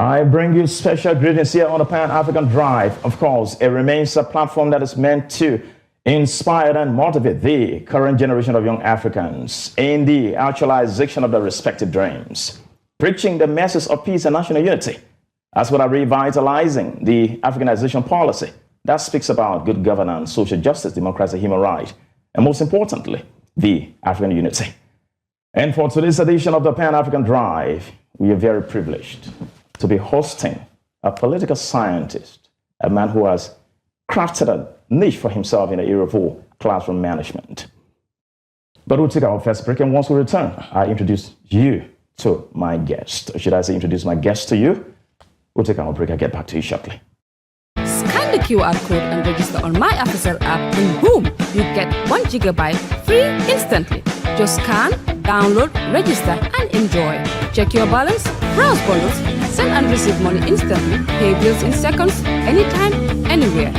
I bring you special greetings here on the Pan-African Drive. Of course, it remains a platform that is meant to inspire and motivate the current generation of young Africans in the actualization of their respective dreams, preaching the message of peace and national unity, as well as revitalizing the Africanization policy that speaks about good governance, social justice, democracy, human rights, and most importantly, the African unity. And for today's edition of the Pan-African Drive, we are very privileged to be hosting a political scientist, a man who has crafted a niche for himself in the area of classroom management. But we'll take our first break, and once we return, I introduce you to my guest. Or should I say introduce my guest to you? We'll take our break. I'll get back to you shortly. Scan the QR code and register on My Officer app, and boom, you get 1 GB free instantly. Just scan, download, register, and enjoy. Check your balance, browse bundles, send and receive money instantly, pay bills in seconds, anytime, anywhere.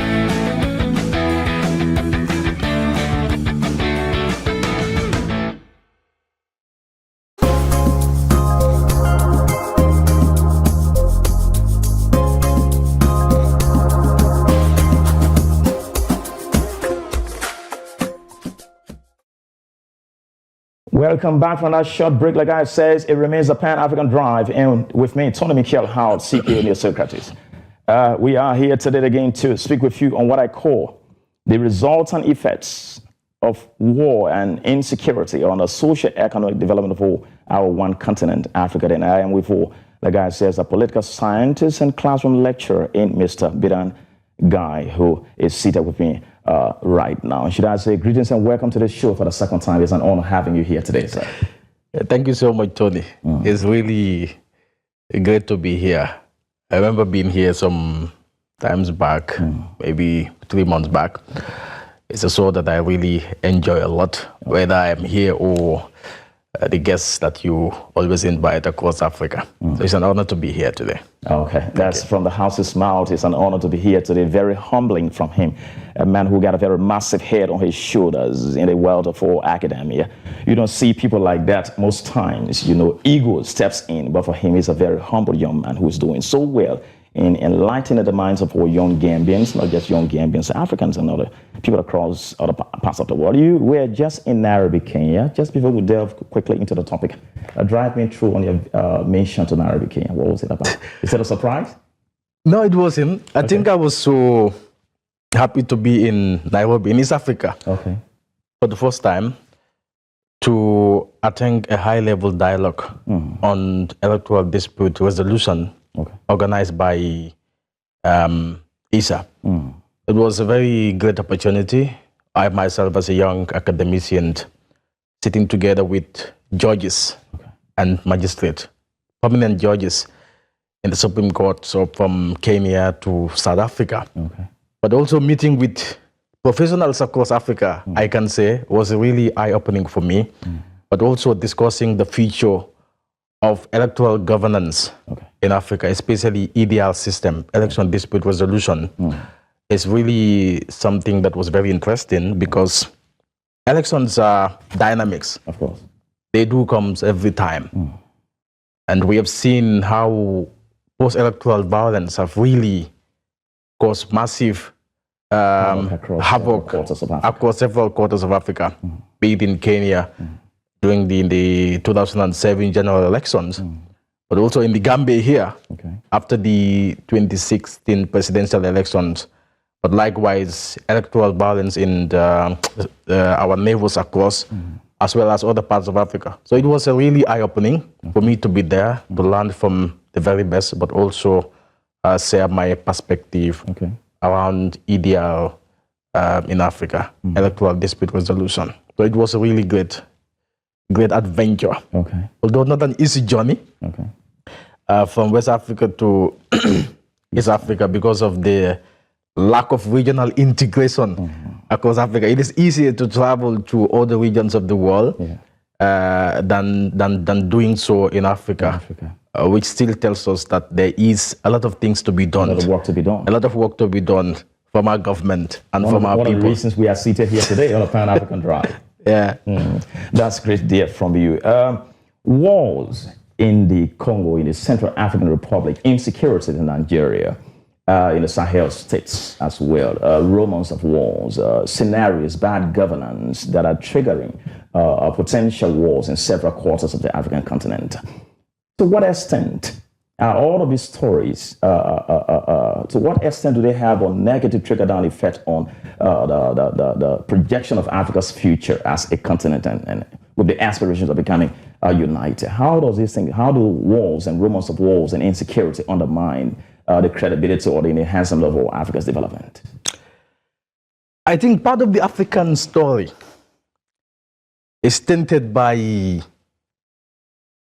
Welcome back from that short break. Like I said, it remains a Pan-African Drive, and with me, Tony Michael Howard, CPO near Socrates. We are here today again to speak with you on what I call the resultant effects of war and insecurity on the socio-economic development of our one continent, Africa. And I am with, like I said, a political scientist and classroom lecturer in Mr. Bidan Guy, who is seated with me right now. Should I say greetings and welcome to the show for the second time. It's an honor having you here today, sir. Thank you so much, Tony. It's really great to be here. I remember being here some times back, maybe 3 months back. It's a show that I really enjoy a lot, whether I'm here or the guests that you always invite across Africa. So it's an honor to be here today. Okay, that's from the house's mouth. It's an honor to be here today. Very humbling from him, a man who got a very massive head on his shoulders in the world of academia. You don't see people like that most times. You know, ego steps in, but for him, he's a very humble young man who's doing so well in enlightening the minds of all young Gambians, not just young Gambians, Africans and other people across other parts of the world. You were just in Nairobi, Kenya. Just before we delve quickly into the topic, drive me through on your mention to Nairobi, Kenya. What was it about? Is it a surprise? No, it wasn't. I think I was so happy to be in Nairobi, in East Africa, for the first time, to attend a high-level dialogue on electoral dispute resolution organized by ISA. It was a very great opportunity. I myself, as a young academician, sitting together with judges and magistrates, prominent judges in the Supreme Court, so from Kenya to South Africa, but also meeting with professionals across Africa, I can say, was really eye-opening for me, but also discussing the future of electoral governance in Africa, especially ideal system, election dispute resolution, is really something that was very interesting because elections are dynamics. Of course. They do come every time. And we have seen how post-electoral violence have really caused massive havoc across several quarters of Africa, be it in Kenya, during the 2007 general elections, but also in the Gambia here, after the 2016 presidential elections, but likewise electoral violence in our neighbors across, as well as other parts of Africa. So it was a really eye-opening for me to be there, to learn from the very best, but also share my perspective around ideal in Africa, electoral dispute resolution. So it was a really great adventure. Although not an easy journey from West Africa to East Africa because of the lack of regional integration across Africa. It is easier to travel to other regions of the world than doing so in Africa, which still tells us that there is a lot of things to be done. A lot of work to be done. A lot of work to be done from our government and from our people. One of the reasons we are seated here today on the Pan-African Drive. Yeah. That's great, dear, from you. Wars in the Congo, in the Central African Republic, insecurity in Nigeria, in the Sahel states as well, rumors of wars, scenarios, bad governance that are triggering potential wars in several quarters of the African continent. To what extent are all of these stories, to what extent do they have a negative trickle-down effect on the projection of Africa's future as a continent and with the aspirations of becoming united? How does this thing, how do wars and rumors of wars and insecurity undermine the credibility or the enhancement of Africa's development? I think part of the African story is tainted by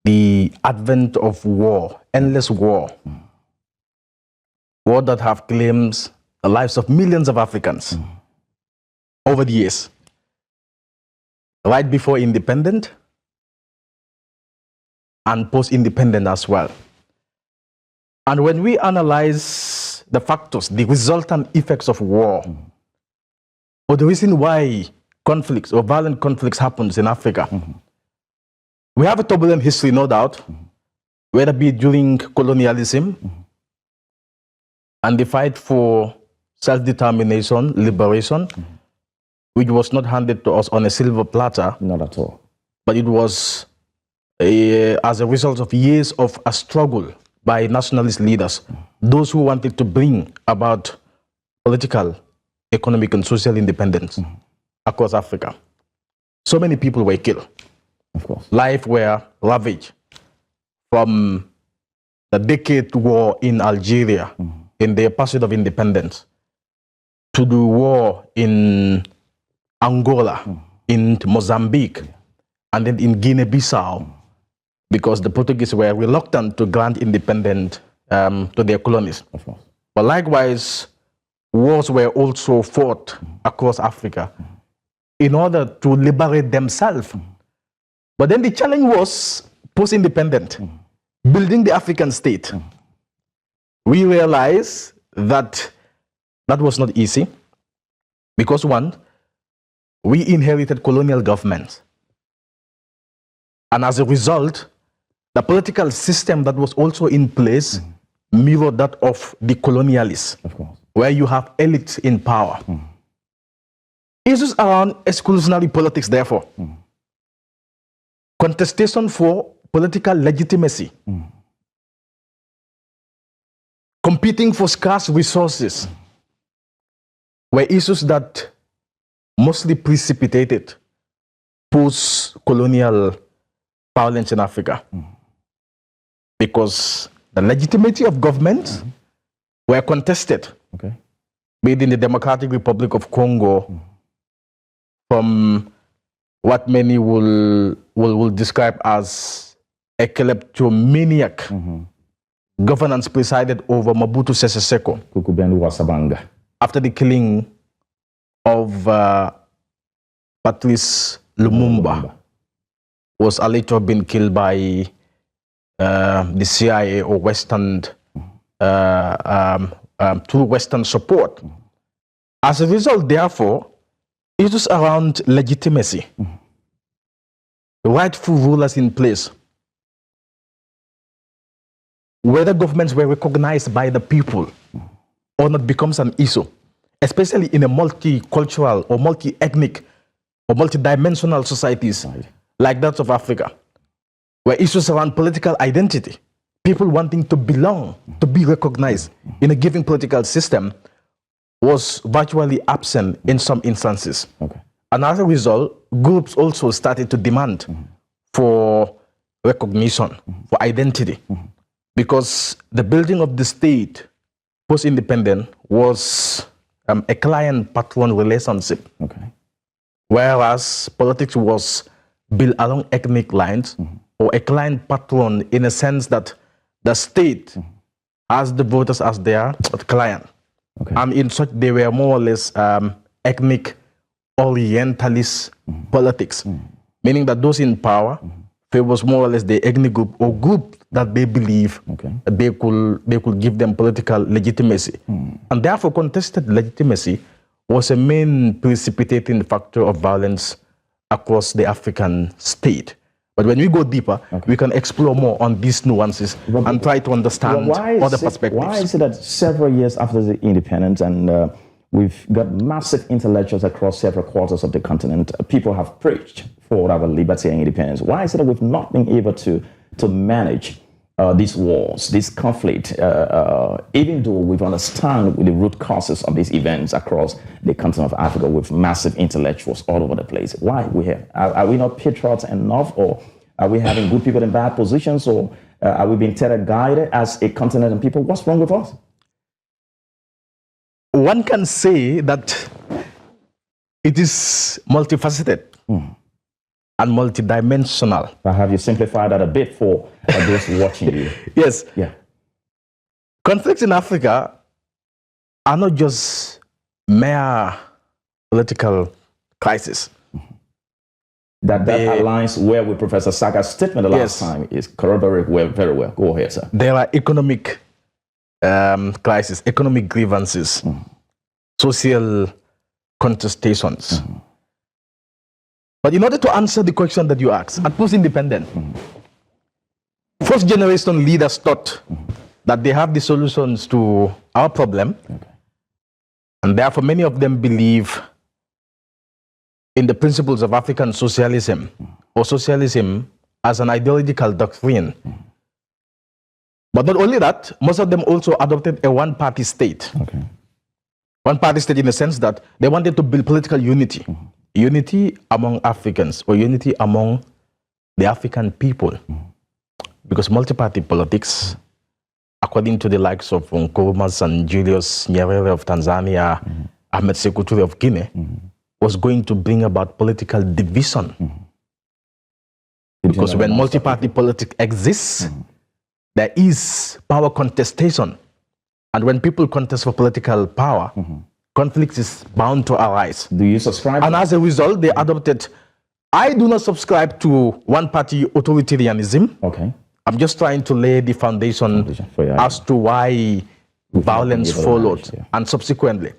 the advent of war, endless war. War that have claimed the lives of millions of Africans over the years. Right before independence and post-independent as well. And when we analyze the factors, the resultant effects of war, or the reason why conflicts or violent conflicts happens in Africa, we have a turbulent history, no doubt, whether it be during colonialism and the fight for self-determination, liberation, which was not handed to us on a silver platter. Not at all. But it was as a result of years of a struggle by nationalist leaders, those who wanted to bring about political, economic, and social independence across Africa. So many people were killed. Of course. Life were ravaged from the decade war in Algeria in their pursuit of independence to the war in Angola, in Mozambique, and then in Guinea-Bissau, because the Portuguese were reluctant to grant independence to their colonies. Of course. But likewise, wars were also fought across Africa in order to liberate themselves. But then the challenge was post-independent, building the African state. We realized that that was not easy because, one, we inherited colonial governments. And as a result, the political system that was also in place mirrored that of the colonialists, of course, where you have elites in power. Issues around exclusionary politics, therefore. Contestation for political legitimacy. Competing for scarce resources were issues that mostly precipitated post-colonial violence in Africa. Because the legitimacy of governments were contested. Okay. Be it in the Democratic Republic of Congo, from what many will describe as a kleptomaniac governance presided over Mobutu Sese Seko after the killing of Patrice Lumumba, was alleged to have been killed by the CIA or Western, through Western support. As a result, therefore, issues around legitimacy, rightful rulers in place, whether governments were recognized by the people or not becomes an issue, especially in a multicultural or multi-ethnic or multidimensional societies like that of Africa, where issues around political identity, people wanting to belong, to be recognized in a given political system, was virtually absent in some instances. Okay. And as a result, groups also started to demand for recognition, for identity, because the building of the state post-independent was a client-patron relationship, whereas politics was built along ethnic lines, or a client-patron in a sense that the state has the voters as their client. And in such, they were more or less ethnic orientalist politics, meaning that those in power favors more or less the ethnic group or group that they believe they could give them political legitimacy. And therefore, contested legitimacy was a main precipitating factor of violence across the African state. But when we go deeper, we can explore more on these nuances and try to understand other perspectives. Why is it that several years after the independence and we've got massive intellectuals across several quarters of the continent, people have preached for our liberty and independence? Why is it that we've not been able to manage these wars, this conflict, even though we've understand the root causes of these events across the continent of Africa with massive intellectuals all over the place? Why we here? Are we not patriots enough, or are we having good people in bad positions, or are we being guided as a continent and people? What's wrong with us? One can say that it is multifaceted and multidimensional. But have you simplified that a bit for those watching you? Yes. Yeah. Conflicts in Africa are not just mere political crisis. That aligns well with Professor Saka's statement the last time. Is corroborated very well. Go ahead, sir. There are economic crises, economic grievances, social contestations. But in order to answer the question that you asked, at post-independent, first generation leaders thought that they have the solutions to our problem, and therefore many of them believe in the principles of African socialism, or socialism as an ideological doctrine. But not only that, most of them also adopted a one-party state. One-party state in the sense that they wanted to build political unity. Unity among Africans, or unity among the African people. Because multi-party politics, according to the likes of Nkrumah and Julius Nyerere of Tanzania, Ahmed Sekou Touré of Guinea, was going to bring about political division. Because when multi-party politics exists, there is power contestation. And when people contest for political power, conflict is bound to arise. Do you subscribe? And as a result, they adopted. I do not subscribe to one-party authoritarianism. I'm just trying to lay the foundation as to why violence followed and subsequently.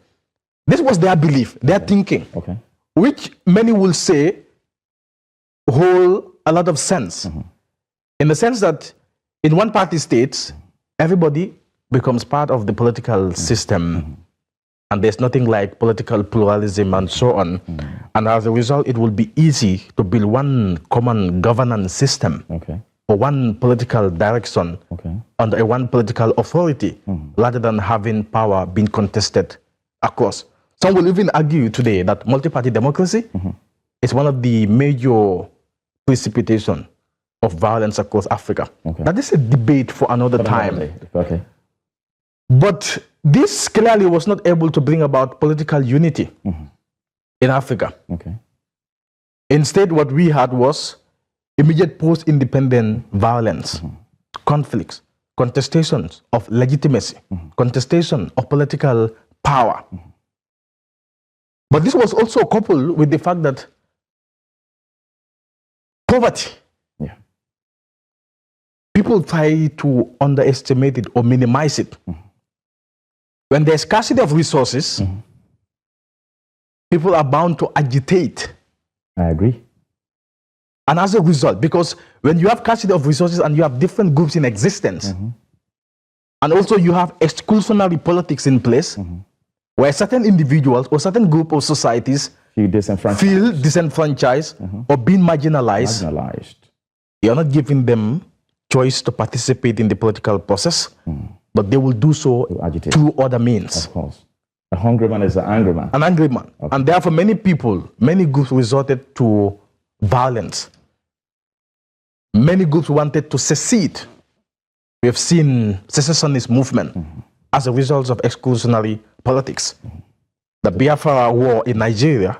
This was their belief, their thinking, which many will say hold a lot of sense. In the sense that in one-party states, everybody becomes part of the political system. And there's nothing like political pluralism and so on. And as a result, it will be easy to build one common governance system or one political direction under a one political authority, rather than having power being contested across. Some will even argue today that multi-party democracy is one of the major precipitation of violence across Africa. That is a debate for another time. But this clearly was not able to bring about political unity in Africa. Instead, what we had was immediate post-independent violence, conflicts, contestations of legitimacy, contestation of political power. But this was also coupled with the fact that poverty, people try to underestimate it or minimize it. When there's scarcity of resources, people are bound to agitate. I agree. And as a result, because when you have scarcity of resources and you have different groups in existence, and also you have exclusionary politics in place, where certain individuals or certain group of societies feel disenfranchised or being marginalized, you're not giving them choice to participate in the political process, but they will do so through other means. Of course. A hungry man is an angry man. An angry man. And therefore many people, many groups resorted to violence. Many groups wanted to secede. We have seen secessionist movement as a result of exclusionary politics. The Biafra War in Nigeria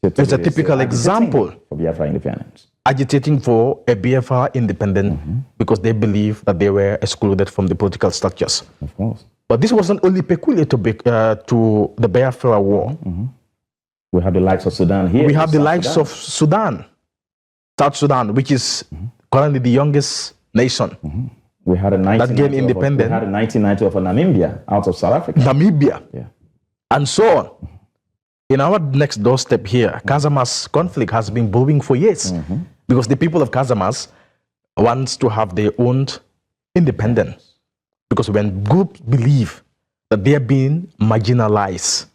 is a typical example for Biafra independence. Agitating for a Biafra independence because they believe that they were excluded from the political structures. Of course. But this wasn't only peculiar to the Biafra War. We have the likes of Sudan here. We have the likes of Sudan, South Sudan, which is currently the youngest nation. We had a 1990 of Namibia out of South Africa. Namibia. And so on. In our next doorstep here, Casamas conflict has been brewing for years. Because the people of Casamance wants to have their own independence. Because when groups believe that they are being marginalized,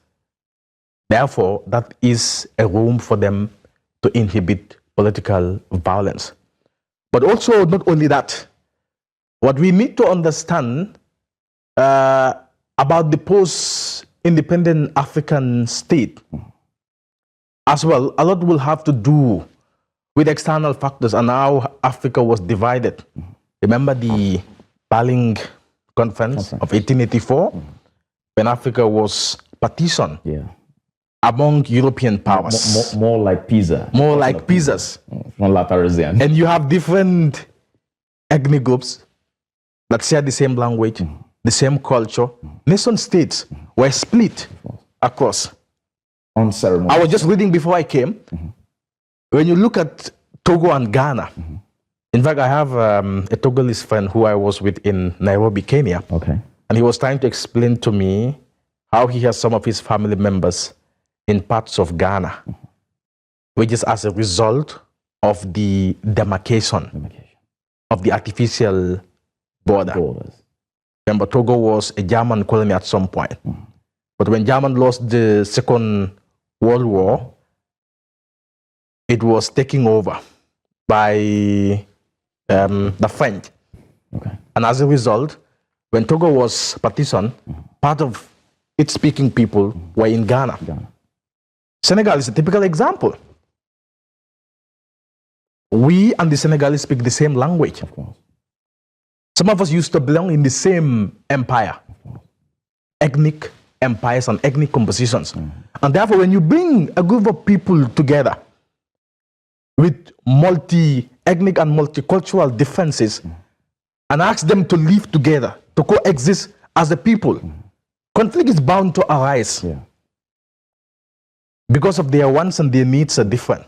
therefore, that is a room for them to inhibit political violence. But also, not only that, what we need to understand about the post-independent African state as well, a lot will have to do with external factors and how Africa was divided. Remember the Berlin Conference of 1884, when Africa was partitioned among European powers. More like Pisa. More like Pisas. From Latarisian. And you have different ethnic groups that share the same language, the same culture. Nation states were split across. On ceremony. I was just reading before I came. When you look at Togo and Ghana, in fact, I have a Togolese friend who I was with in Nairobi, Kenya. Okay. And he was trying to explain to me how he has some of his family members in parts of Ghana, which is as a result of the demarcation of the artificial borders. Remember, Togo was a German colony at some point. But when Germany lost the Second World War, it was taken over by the French. And as a result, when Togo was partitioned, part of its speaking people were in Ghana. Senegal is a typical example. We and the Senegalese speak the same language. Of course. Some of us used to belong in the same empire, ethnic empires and ethnic compositions. And therefore, when you bring a group of people together with multi-ethnic and multicultural differences and ask them to live together, to coexist as a people, conflict is bound to arise. Because of their wants and their needs are different.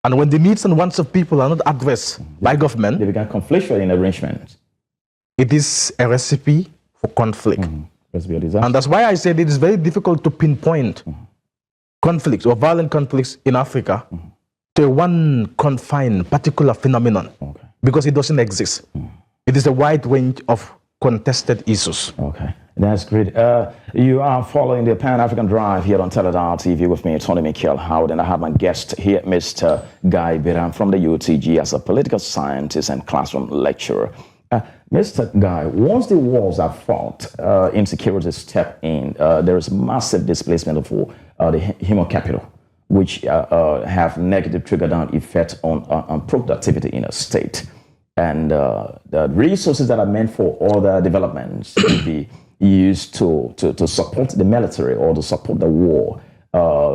And when the needs and wants of people are not addressed by government, they become conflictual in arrangements. It is a recipe for conflict. And that's why I said it is very difficult to pinpoint conflicts or violent conflicts in Africa to one confined particular phenomenon, because it doesn't exist. It is a wide range of contested issues. Okay, that's great. You are following the Pan-African Drive here on Teledar TV with me, Tony Michael Howard, and I have my guest here, Mr. Guy Biram from the UTG as a political scientist and classroom lecturer. Mr. Guy, once the walls are fought, insecurity step in, there is massive displacement of the human capital, which have negative trigger-down effect on productivity in a state. And the resources that are meant for other developments will be used to support the military or to support the war.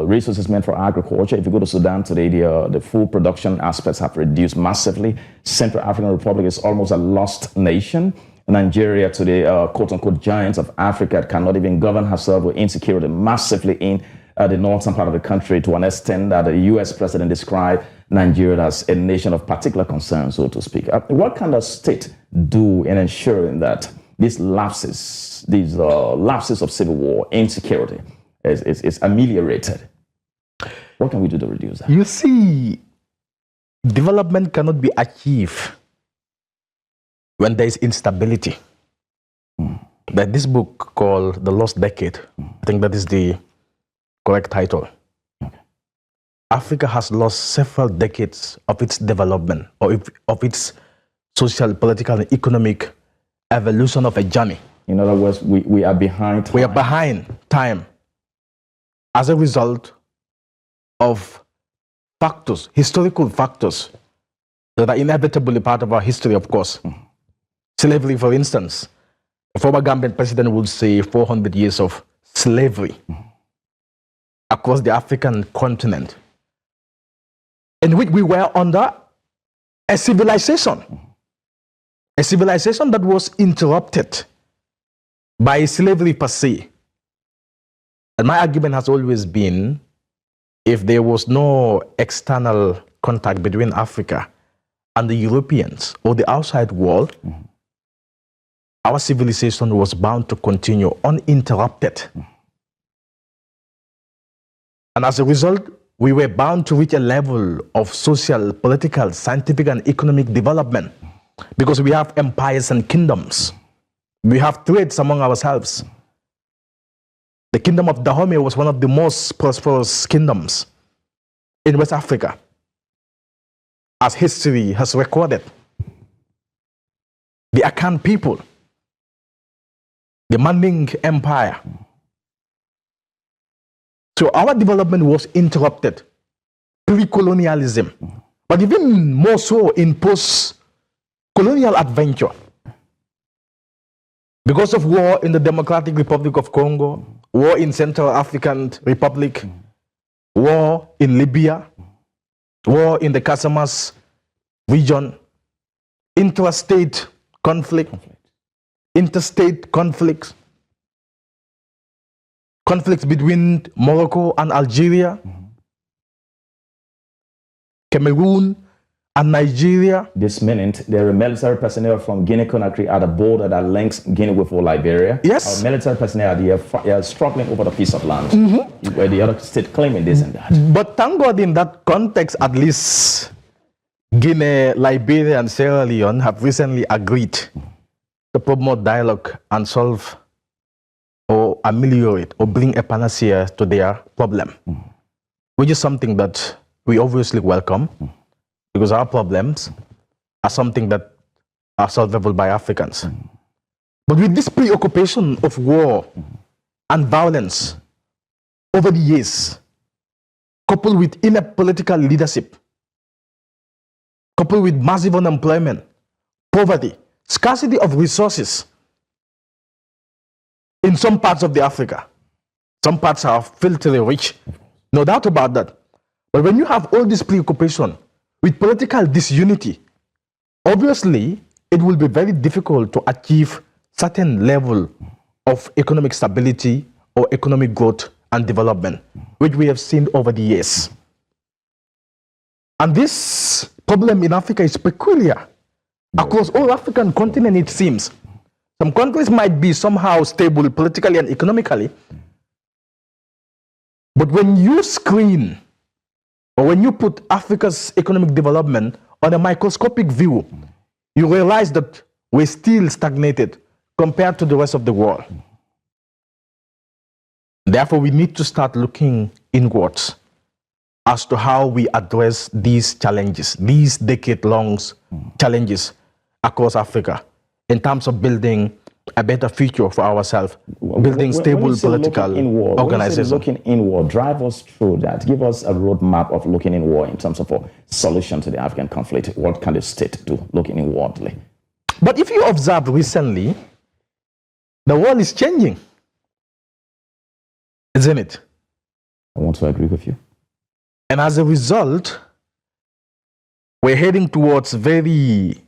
Resources meant for agriculture. If you go to Sudan today, the food production aspects have reduced massively. Central African Republic is almost a lost nation. Nigeria today, quote-unquote giants of Africa, cannot even govern herself with insecurity massively in the northern part of the country, to an extent that the U.S. president described Nigeria as a nation of particular concern, so to speak. What can the state do in ensuring that these lapses of civil war, insecurity, is ameliorated? What can we do to reduce that? You see, development cannot be achieved when there is instability. But this book called The Lost Decade, I think that is the correct title. Africa has lost several decades of its development, or of its social, political, and economic evolution of a journey. In other words, we are behind time. We are behind time as a result of factors, historical factors, that are inevitably part of our history, of course. Slavery, for instance. A former Gambian president would say 400 years of slavery across the African continent, in which we were under a civilization that was interrupted by slavery per se. And my argument has always been, if there was no external contact between Africa and the Europeans or the outside world, our civilization was bound to continue uninterrupted. And as a result, we were bound to reach a level of social, political, scientific, and economic development because we have empires and kingdoms. We have trades among ourselves. The kingdom of Dahomey was one of the most prosperous kingdoms in West Africa, as history has recorded. The Akan people, the Manding Empire. So our development was interrupted, pre-colonialism, but even more so in post-colonial adventure. Because of war in the Democratic Republic of Congo, war in Central African Republic, war in Libya, war in the Casamas region, interstate conflict, interstate conflicts, conflicts between Morocco and Algeria, Cameroon and Nigeria. This minute, there are military personnel from Guinea-Conakry at the border that links Guinea with Liberia. Yes. Our military personnel are struggling over the piece of land, where the other state claiming this and that. But thank God in that context, at least Guinea, Liberia, and Sierra Leone have recently agreed to promote dialogue and solve or ameliorate or bring a panacea to their problem, which is something that we obviously welcome because our problems are something that are solvable by Africans. But with this preoccupation of war and violence over the years, coupled with inept political leadership, coupled with massive unemployment, poverty, scarcity of resources in some parts of the Africa. Some parts are filthily rich, no doubt about that. But when you have all this preoccupation with political disunity, obviously it will be very difficult to achieve certain level of economic stability or economic growth and development, which we have seen over the years. And this problem in Africa is peculiar. Across all African continent, it seems. Some countries might be somehow stable politically and economically, but when you screen or when you put Africa's economic development on a microscopic view, you realize that we're still stagnated compared to the rest of the world. Therefore, we need to start looking inwards as to how we address these challenges, these decade-long challenges across Africa, in terms of building a better future for ourselves, building stable political organizations. Looking inward, drive us through that. Give us a roadmap of looking inward in terms of a solution to the African conflict. What can the state do looking inwardly? But if you observe recently, the world is changing, isn't it? I want to agree with you. And as a result, we're heading towards very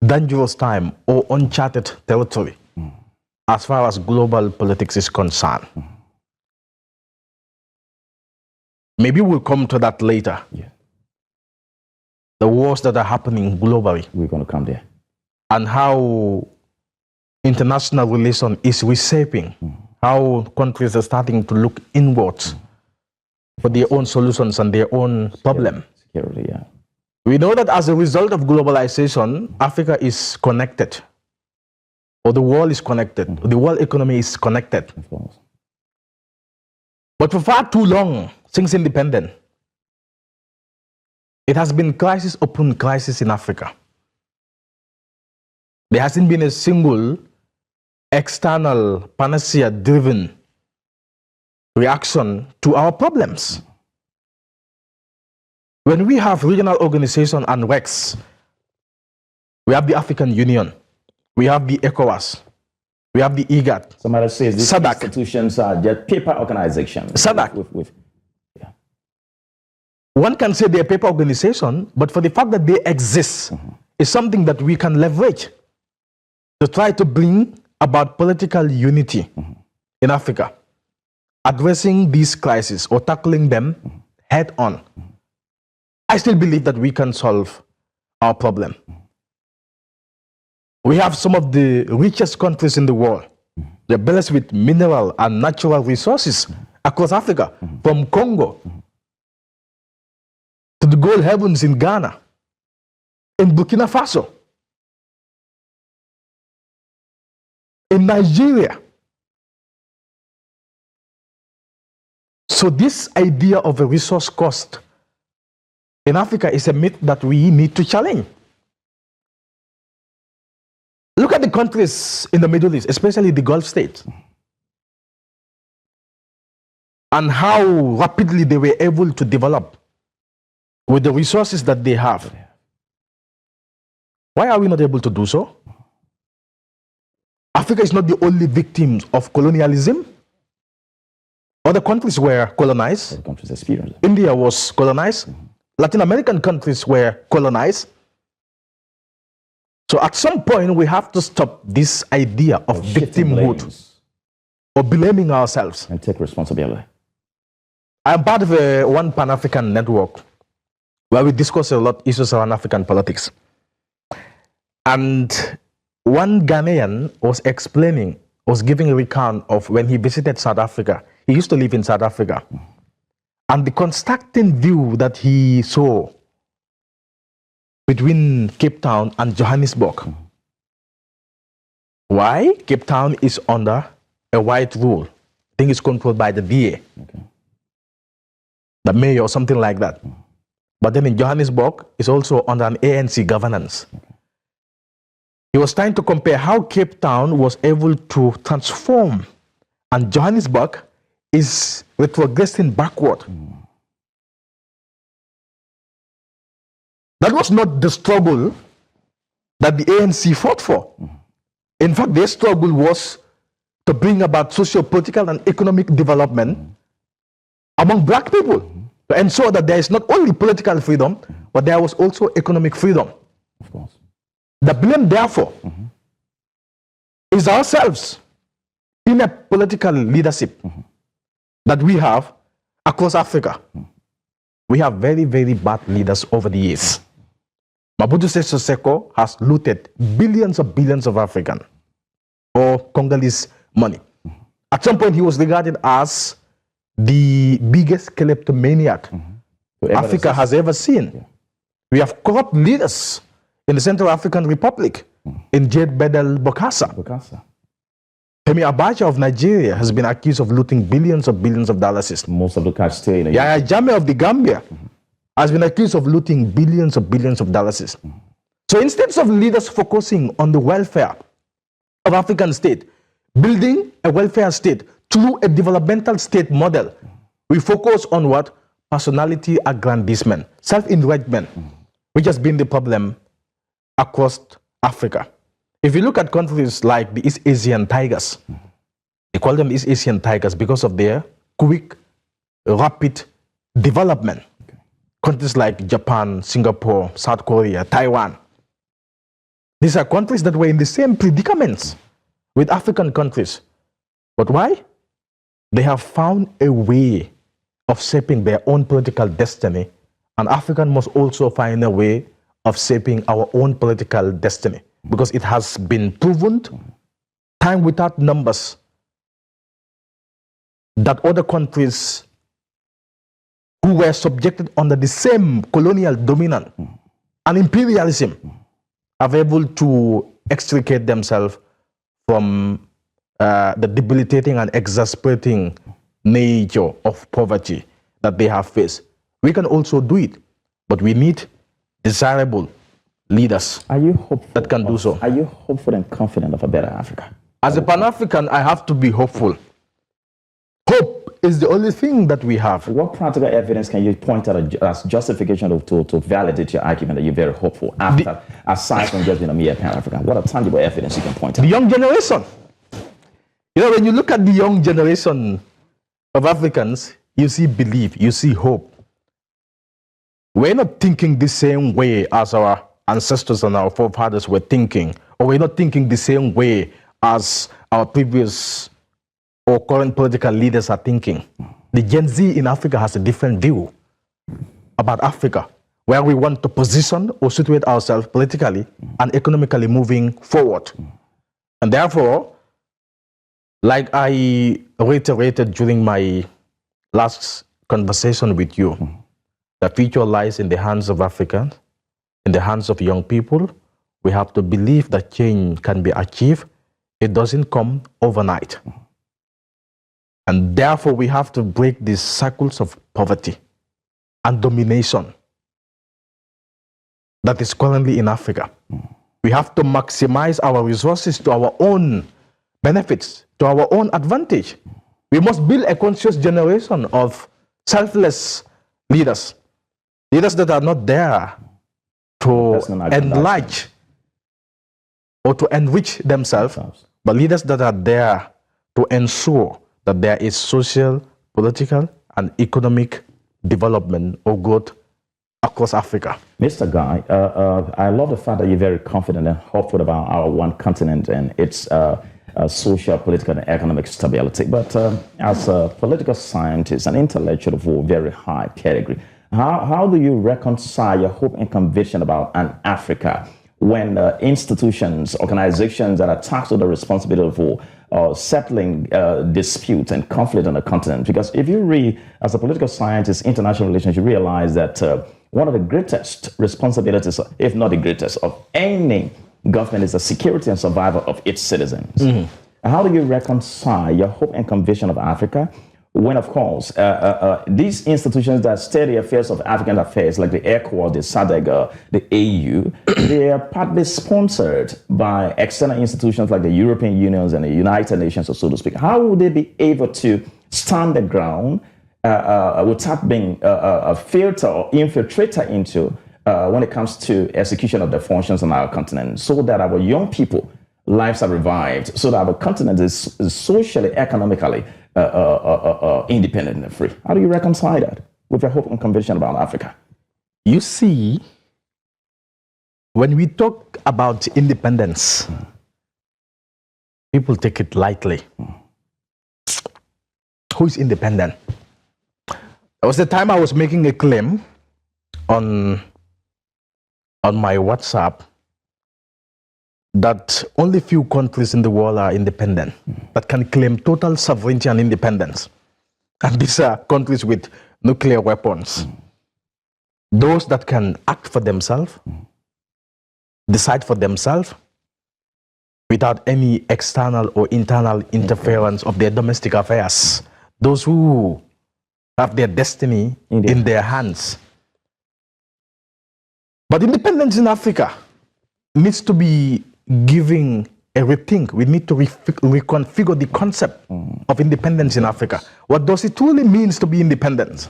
dangerous time or uncharted territory as far as global politics is concerned. Maybe we'll come to that later. Yeah. The wars that are happening globally. We're going to come there. And how international relation is reshaping, how countries are starting to look inwards for their own solutions and their own problem. Security, yeah. We know that as a result of globalization, Africa is connected, or the world is connected, the world economy is connected. Of course. But for far too long, since independence, it has been crisis upon crisis in Africa. There hasn't been a single external panacea-driven reaction to our problems. When we have regional organization and REX, we have the African Union, we have the ECOWAS, we have the IGAD. Somebody says these SADC. institutions are just paper organizations. SADC. Yeah. One can say they're paper organization, but for the fact that they exist is something that we can leverage to try to bring about political unity in Africa, addressing these crises or tackling them head on. I still believe that we can solve our problem. We have some of the richest countries in the world. They're blessed with mineral and natural resources across Africa, from Congo the gold heavens in Ghana, in Burkina Faso, in Nigeria. So this idea of a resource cost in Africa is a myth that we need to challenge. Look at the countries in the Middle East, especially the Gulf states, and how rapidly they were able to develop with the resources that they have. Why are we not able to do so? Africa is not the only victim of colonialism. Other countries were colonized. Other countries experienced. India was colonized. Latin American countries were colonized. So at some point, we have to stop this idea of victimhood or blaming ourselves. And take responsibility. I'm part of one Pan-African network where we discuss a lot issues around African politics. And one Ghanaian was giving a recount of when he visited South Africa. He used to live in South Africa. And the contrasting view that he saw between Cape Town and Johannesburg. Why? Cape Town is under a white rule. I think it's controlled by the DA, the mayor or something like that. But then in Johannesburg, it's also under an ANC governance. He was trying to compare how Cape Town was able to transform, and Johannesburg is retrogressing backward. That was not the struggle that the ANC fought for. In fact, their struggle was to bring about socio-political and economic development among black people, to ensure that there is not only political freedom, but there was also economic freedom. Of course. The blame, therefore, is ourselves in a political leadership that we have across Africa. We have very, very bad leaders over the years. Mobutu Sese Seko has looted billions of African or Congolese money. At some point, he was regarded as the biggest kleptomaniac Africa has ever seen. We have corrupt leaders in the Central African Republic, in Jade Bedel Bokassa. Femi Abacha of Nigeria has been accused of looting billions of dollars. Most of the cash still in Yahya Jammeh of the Gambia has been accused of looting billions of dollars. So instead of leaders focusing on the welfare of African state, building a welfare state through a developmental state model, we focus on what? Personality aggrandizement, self-enrichment, which has been the problem across Africa. If you look at countries like the East Asian tigers, they call them East Asian tigers because of their quick, rapid development. Countries like Japan, Singapore, South Korea, Taiwan. These are countries that were in the same predicaments with African countries. But why? They have found a way of shaping their own political destiny, and Africa must also find a way of shaping our own political destiny, because it has been proven time without numbers that other countries who were subjected under the same colonial dominance and imperialism are able to extricate themselves from the debilitating and exasperating nature of poverty that they have faced. We can also do it, but we need desirable leaders that can do so. Are you hopeful and confident of a better Africa? As a Pan-African, I have to be hopeful. Hope is the only thing that we have. What practical evidence can you point out as justification to validate your argument that you're very hopeful after, aside from just being a mere Pan-African? What are tangible evidence you can point out? The young generation. You know, when you look at the young generation of Africans, you see belief, you see hope. We're not thinking the same way as our ancestors and our forefathers were thinking, or we're not thinking the same way as our previous or current political leaders are thinking. The Gen Z in Africa has a different view about Africa, where we want to position or situate ourselves politically and economically moving forward. And therefore, like I reiterated during my last conversation with you, The future lies in the hands of Africans, in the hands of young people. We have to believe that change can be achieved. It doesn't come overnight. And therefore, we have to break these cycles of poverty and domination that is currently in Africa. We have to maximize our resources to our own benefits, to our own advantage. We must build a conscious generation of selfless leaders, leaders that are not there to enlarge or to enrich themselves, but leaders that are there to ensure that there is social, political, and economic development or growth across Africa. Mr. Guy, I love the fact that you're very confident and hopeful about our one continent and its social, political, and economic stability. But as a political scientist, an intellectual of a very high pedigree, how do you reconcile your hope and conviction about an Africa when institutions, organizations that are tasked with the responsibility for settling disputes and conflict on the continent? Because if you read, as a political scientist, international relations, you realize that one of the greatest responsibilities, if not the greatest, of any government is the security and survival of its citizens. How do you reconcile your hope and conviction of Africa when, of course, these institutions that steer the affairs of African affairs, like the ECOWAS, the SADC, the AU, they are partly sponsored by external institutions like the European Union and the United Nations, so to speak? How would they be able to stand the ground without being a filter or infiltrator into when it comes to execution of the functions on our continent, so that our young people lives are revived, so that our continent is socially, economically independent and free? How do you reconcile that with your hope and conviction about Africa? You see, when we talk about independence, people take it lightly. Who is independent? There was the time I was making a claim on my WhatsApp that only few countries in the world are independent that can claim total sovereignty and independence. And these are countries with nuclear weapons. Those that can act for themselves, decide for themselves, without any external or internal interference of their domestic affairs. Those who have their destiny in their hands. But independence in Africa needs to be giving a rethink. We need to reconfigure the concept of independence in Africa. What does it truly mean to be independent?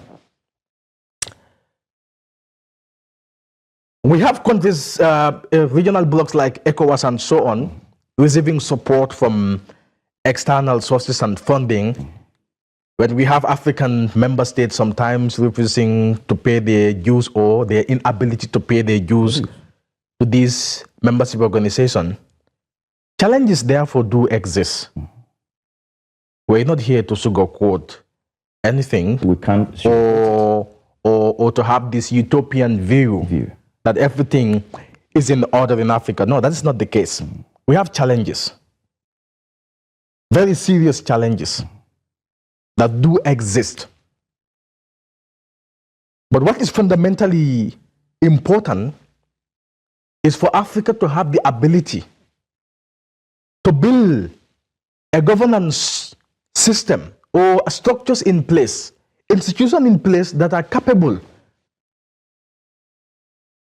We have countries, regional blocs like ECOWAS and so on, receiving support from external sources and funding. When we have African member states sometimes refusing to pay their dues or their inability to pay their dues to these membership organizations, challenges therefore do exist. We're not here to sugarcoat anything. We can't or to have this utopian view that everything is in order in Africa. No, that is not the case. We have challenges, very serious challenges that do exist. But what is fundamentally important is for Africa to have the ability to build a governance system or structures in place, institutions in place that are capable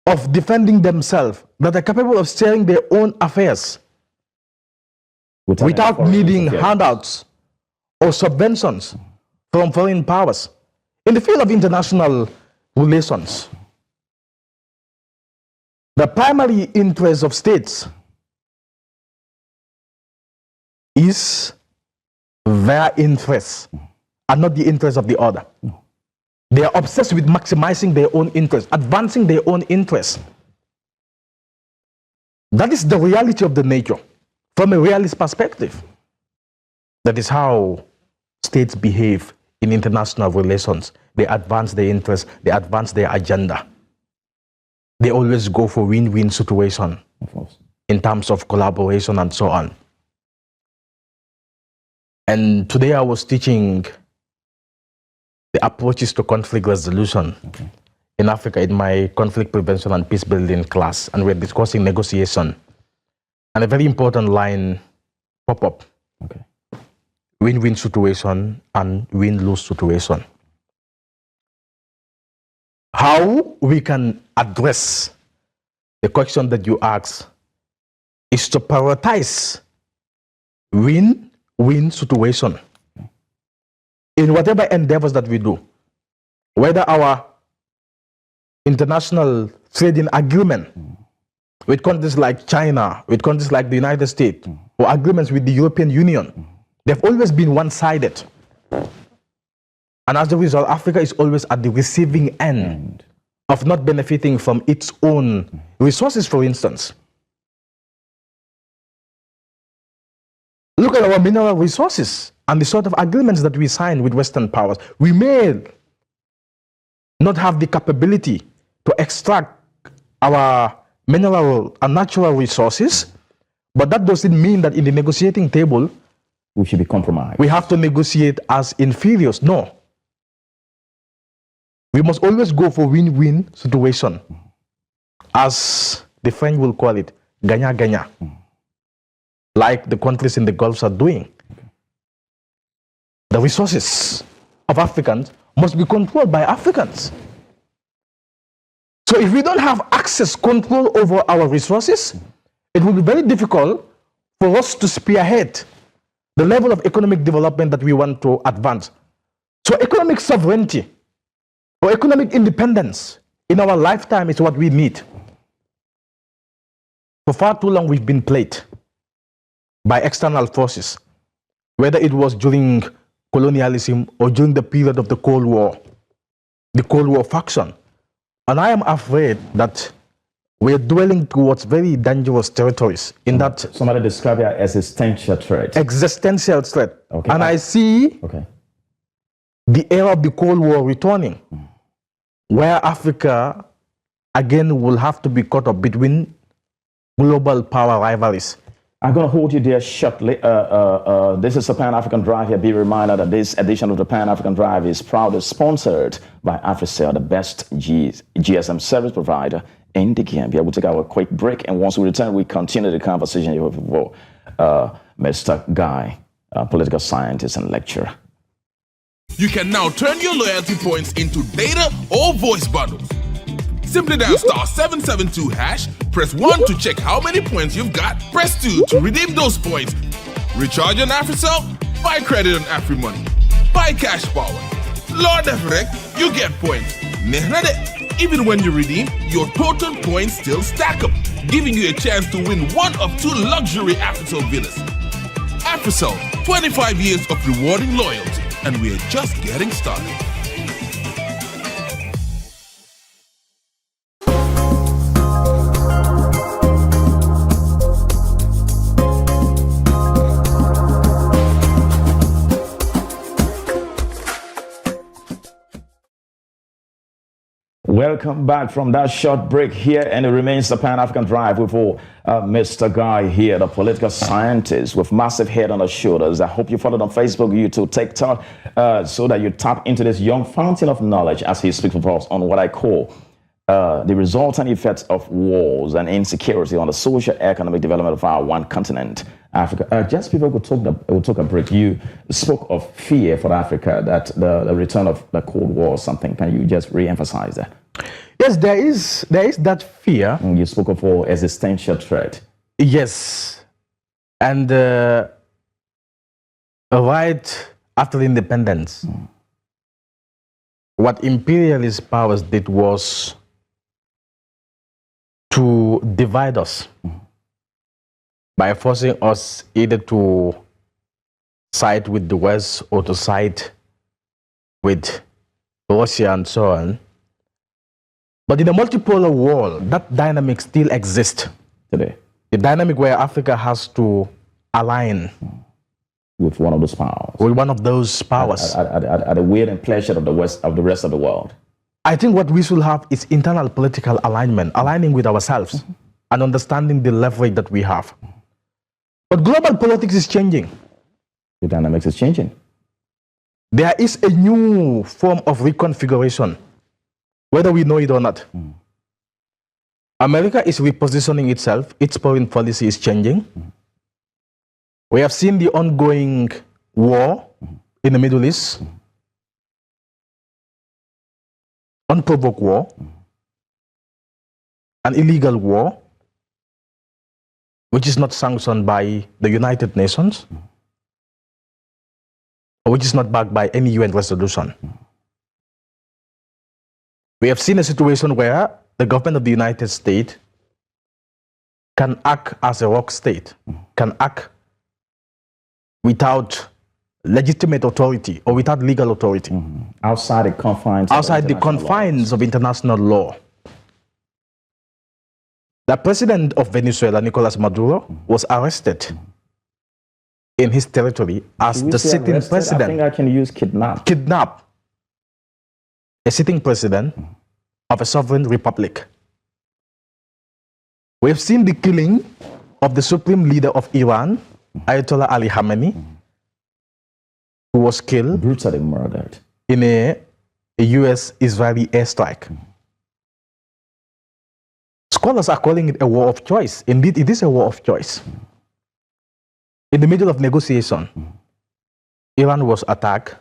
of defending themselves, that are capable of steering their own affairs without needing handouts or subventions from foreign powers. In the field of international relations, the primary interest of states is their interest and not the interest of the other. They are obsessed with maximizing their own interest, advancing their own interest. That is the reality of the nature from a realist perspective. That is how states behave in international relations. They advance their interests, they advance their agenda. They always go for win-win situation in terms of collaboration and so on. And today I was teaching the approaches to conflict resolution in Africa in my conflict prevention and peace building class, and we're discussing negotiation. And a very important line pop up. Okay. Win-win situation and win-lose situation. How we can address the question that you asked is to prioritize win-win situation in whatever endeavors that we do. Whether our international trading agreement with countries like China, with countries like the United States, or agreements with the European Union, they've always been one-sided. And as a result, Africa is always at the receiving end of not benefiting from its own resources, for instance. Look at our mineral resources and the sort of agreements that we sign with Western powers. We may not have the capability to extract our mineral and natural resources, but that doesn't mean that in the negotiating table, we should be compromised. We have to negotiate as inferiors. No. We must always go for win-win situation. As the French will call it, gagnant-gagnant. Like the countries in the Gulf are doing. The resources of Africans must be controlled by Africans. So if we don't have access, control over our resources, it will be very difficult for us to spearhead the level of economic development that we want to advance. So economic sovereignty or economic independence in our lifetime is what we need. For far too long, we've been played by external forces, whether it was during colonialism or during the period of the Cold War faction. And I am afraid that we're dwelling towards very dangerous territories in that... Somebody described it as existential threat. Existential threat. Okay. And I see the era of the Cold War returning, where Africa, again, will have to be caught up between global power rivalries. I'm going to hold you there shortly. This is the Pan-African Drive here. Be reminded that this edition of the Pan-African Drive is proudly sponsored by Africell, the best GSM service provider in the Gambia. We'll take our quick break, and once we return, we continue the conversation with Mr. Guy, political scientist and lecturer. You can now turn your loyalty points into data or voice bundles. Simply dial *772#, press 1 to check how many points you've got, press 2 to redeem those points. Recharge on AfriCell, buy credit on AfriMoney, buy cash power. Lord Efrek, you get points. Even when you redeem, your total points still stack up, giving you a chance to win one of 2 luxury AfriCell villas. AfriCell, 25 years of rewarding loyalty, and we're just getting started. Welcome back from that short break here, and it remains the Pan-African Drive with Mr. Guy here, the political scientist with massive head on his shoulders. I hope you followed on Facebook, YouTube, TikTok, so that you tap into this young fountain of knowledge as he speaks for us on what I call the resultant effects of wars and insecurity on the socio-economic development of our one continent, Africa. Just before we took a break, you spoke of fear for Africa, that the return of the Cold War or something. Can you just re-emphasize that? Yes, there is that fear. You spoke of existential threat. Yes. And right after independence, what imperialist powers did was to divide us by forcing us either to side with the West or to side with Russia and so on. But in a multipolar world, that dynamic still exists today. The dynamic where Africa has to align with one of those powers. With one of those powers. At the will and pleasure of the rest of the world. I think what we should have is internal political alignment, aligning with ourselves and understanding the leverage that we have. But global politics is changing. The dynamics is changing. There is a new form of reconfiguration whether we know it or not. America is repositioning itself. Its foreign policy is changing. We have seen the ongoing war in the Middle East, unprovoked war, an illegal war, which is not sanctioned by the United Nations, or which is not backed by any UN resolution. We have seen a situation where the government of the United States can act as a rogue state, can act without legitimate authority or without legal authority. Outside the confines of international law. The president of Venezuela, Nicolas Maduro, was arrested in his territory as the sitting president. I think I can use kidnap. Kidnap. A sitting president of a sovereign republic. We have seen the killing of the supreme leader of Iran, Ayatollah Ali Khamenei, who was killed, brutally murdered, in a US-Israeli airstrike. Scholars are calling it a war of choice. Indeed, it is a war of choice. In the middle of negotiation, Iran was attacked,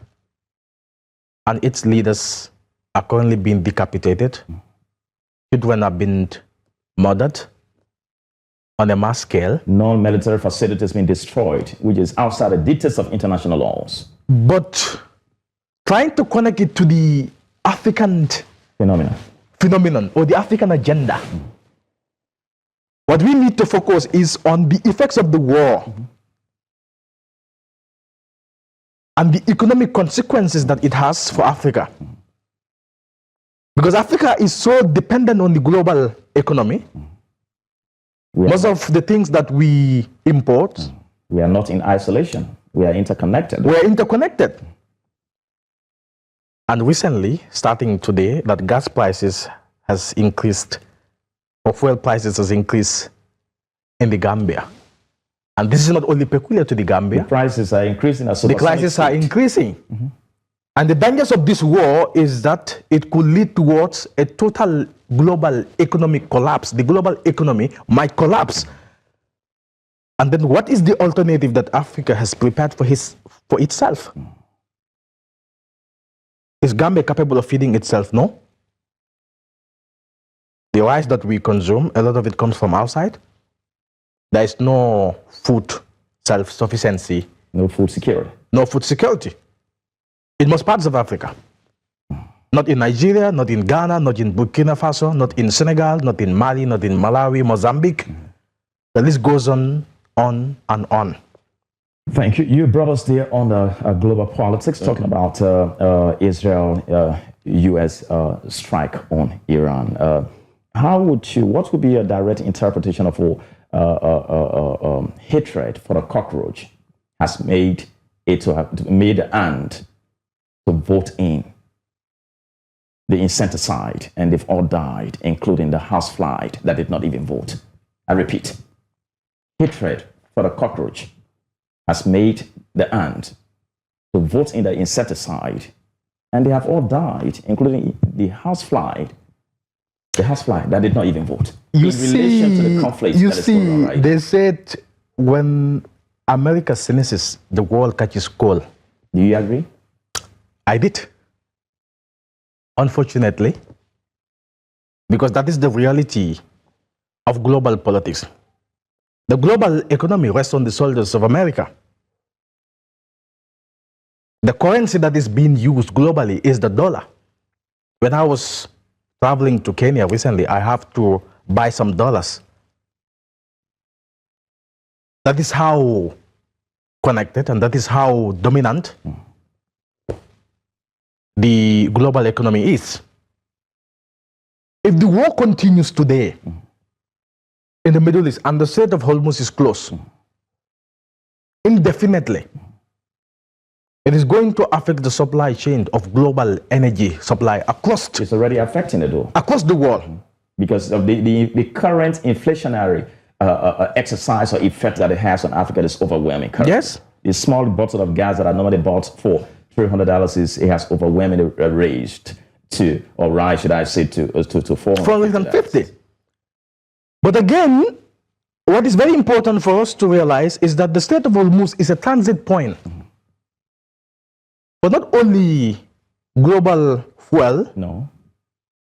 and its leaders are currently being decapitated. Children have been murdered on a mass scale. Non-military facilities being destroyed, which is outside the dictates of international laws. But trying to connect it to the African phenomenon or the African agenda, what we need to focus is on the effects of the war and the economic consequences that it has for Africa. Because Africa is so dependent on the global economy. Most of the things that we import, we are not in isolation. We are interconnected. We are interconnected. And recently, starting today, that gas prices has increased, or fuel prices has increased in the Gambia. And this is not only peculiar to the Gambia. The prices are increasing. The prices are increasing. And the dangers of this war is that it could lead towards a total global economic collapse. The global economy might collapse. And then what is the alternative that Africa has prepared for itself? Is Gambia capable of feeding itself? No. The rice that we consume, a lot of it comes from outside. There is no food self-sufficiency. No food security. No food security. In most parts of Africa. Not in Nigeria, not in Ghana, not in Burkina Faso, not in Senegal, not in Mali, not in Malawi, Mozambique. The list goes on and on. Thank you. You brought us there on global politics, talking about Israel-US strike on Iran. What would be a direct interpretation of hatred for the cockroach has made it to have made the ant to vote in the infanticide, and they've all died, including the housefly that did not even vote. I repeat, hatred for the cockroach has made the ant to vote in the insecticide, and they have all died, including the housefly that did not even vote. In relation to the conflict that is going on right now. They said when America sneezes, the world catches cold. Do you agree? I did. Unfortunately, because that is the reality of global politics. The global economy rests on the shoulders of America. The currency that is being used globally is the dollar. When I was traveling to Kenya recently, I have to buy some dollars. That is how connected and that is how dominant the global economy is. If the war continues today in the Middle East and the Strait of Hormuz is closed indefinitely, it is going to affect the supply chain of global energy supply across. It's already affecting it though. Across the world. Because of the current inflationary exercise or effect that it has on Africa is overwhelming. Currently. Yes. The small bottle of gas that are normally bought for $300 it has overwhelmingly raised to, or rise, should I say, to 450. 450. But again, what is very important for us to realize is that the Strait of Hormuz is a transit point. But not only global fuel, no,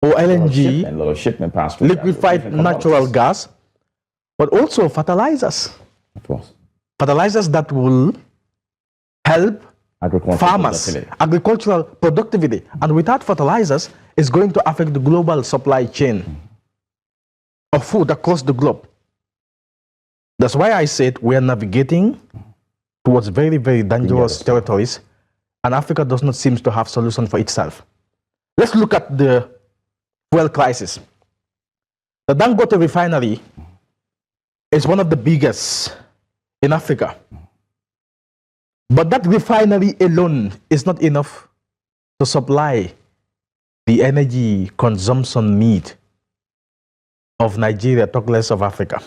or LNG, a lot of shipment pass through liquefied natural gas, but also fertilizers. Of course. Fertilizers that will help farmers, agricultural productivity. And without fertilizers, it's going to affect the global supply chain of food across the globe. That's why I said we are navigating towards very, very dangerous territories, and Africa does not seem to have solution for itself. Let's look at the fuel crisis. The Dangote refinery is one of the biggest in Africa. But that refinery alone is not enough to supply the energy consumption need of Nigeria, talk less of Africa.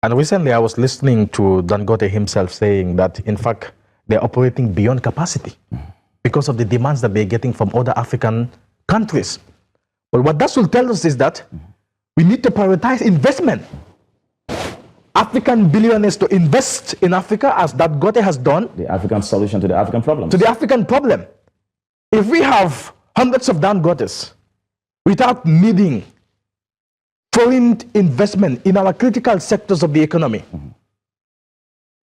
And recently I was listening to Dangote himself saying that, in fact, they're operating beyond capacity because of the demands that they're getting from other African countries. But what that will tell us is that we need to prioritize investment. African billionaires to invest in Africa, as Dangote has done. The African solution to the African problem. To the African problem. If we have hundreds of Dangotes without needing foreign investment in our critical sectors of the economy,